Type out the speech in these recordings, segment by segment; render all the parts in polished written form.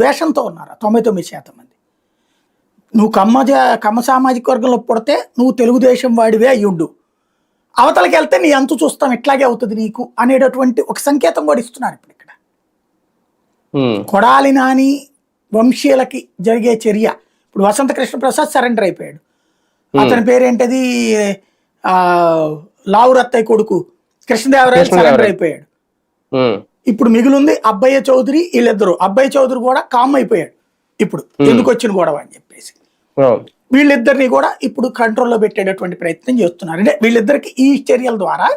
ద్వేషంతో ఉన్నారు 99% మంది. నువ్వు కమ్మ సామాజిక వర్గంలో పుడితే నువ్వు తెలుగుదేశం వాడివే అయ్యుండు, అవతలకి వెళ్తే నీ అంతు చూస్తాం ఇట్లాగే అవుతుంది నీకు అనేటటువంటి ఒక సంకేతం కూడా ఇస్తున్నారు ఇప్పుడు ఇక్కడ. కొడాలి నాని వంశీయులకి జరిగే చర్య, ఇప్పుడు వసంత కృష్ణ ప్రసాద్ సరెండర్ అయిపోయాడు, అతని పేరేంటది లావురత్తయ్య కొడుకు కృష్ణదేవరాయలు సరెండర్ అయిపోయాడు. ఇప్పుడు మిగిలింది అబ్బయ్య చౌదరి, వీళ్ళిద్దరు. అబ్బయ్య చౌదరి కూడా కామ్ అయిపోయాడు ఇప్పుడు, ఎందుకు వచ్చిన గొడవ అని చెప్పేసి. వీళ్ళిద్దరిని కూడా ఇప్పుడు కంట్రోల్లో పెట్టేటటువంటి ప్రయత్నం చేస్తున్నారు. అంటే వీళ్ళిద్దరికి ఈ చర్యల ద్వారా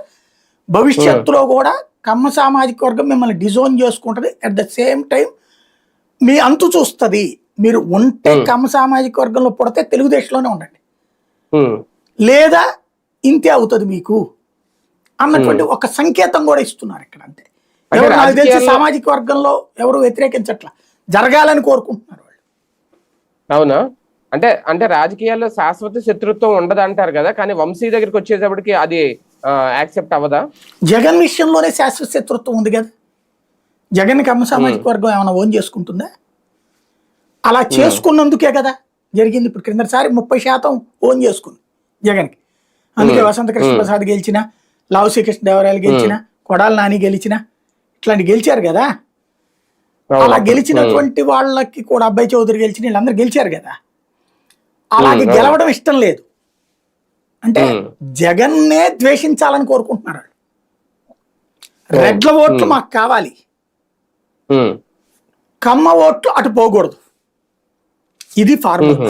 భవిష్యత్తులో కూడా కమ్మ సామాజిక వర్గం మిమ్మల్ని డిజోన్ చేసుకుంటది, అట్ ద సేమ్ టైం మీ అంతు చూస్తుంది. మీరు ఉంటే కమ్మ సామాజిక వర్గంలో పుడితే తెలుగుదేశంలోనే ఉండండి, లేదా ఇంతే అవుతుంది మీకు అన్నటువంటి ఒక సంకేతం కూడా ఇస్తున్నారు ఇక్కడ. అంతే, ఎవరు నాకు తెలిసి సామాజిక వర్గంలో ఎవరు వ్యతిరేకించట్లా, జరగాలని కోరుకుంటున్నారు వాళ్ళు. అవునా? అంటే అంటే రాజకీయాల్లో శాశ్వత శత్రుత్వం ఉండదు అంటారు కదా, కానీ వంశీ దగ్గరికి వచ్చేటప్పటికి అది యాక్సెప్ట్ అవ్వదా? జగన్ విషయంలోనే శాశ్వత శత్రుత్వం ఉంది కదా. జగన్ కమ్మ సామాజిక వర్గం ఏమైనా ఓన్ చేసుకుంటుందా? అలా చేసుకున్నందుకే కదా జరిగింది. ఇప్పుడు క్రిందసారి 30% ఓన్ చేసుకుంది జగన్కి, అందుకే వసంత కృష్ణ ప్రసాద్ గెలిచిన, లావు శ్రీకృష్ణదేవరాయలు గెలిచిన, కొడాలి నాని గెలిచిన, ఇట్లాంటి గెలిచారు కదా. అలా గెలిచినటువంటి వాళ్ళకి కూడా అబ్బాయి చౌదరి గెలిచిన వీళ్ళందరూ గెలిచారు కదా. అలాగే గెలవడం ఇష్టం లేదు, అంటే జగన్నే ద్వేషించాలని కోరుకుంటున్నారు వాళ్ళు. రెడ్ల ఓట్లు మాకు కావాలి, కమ్మ ఓట్లు అటు పోకూడదు, ఇది ఫార్ములా.